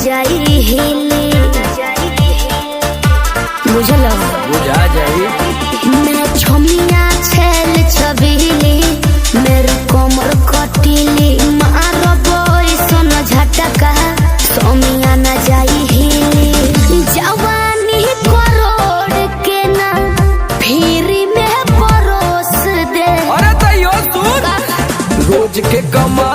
जाई हिले बुझल बुझा जाई। मैं छमिया छेल छबीली मेरे कमर कटीली मारो बोई सोन झटका सोमिया न जाई हिले जवानी करोड़ के ना फिर में परोस दे। अरे तैयो सुन रोज के कमा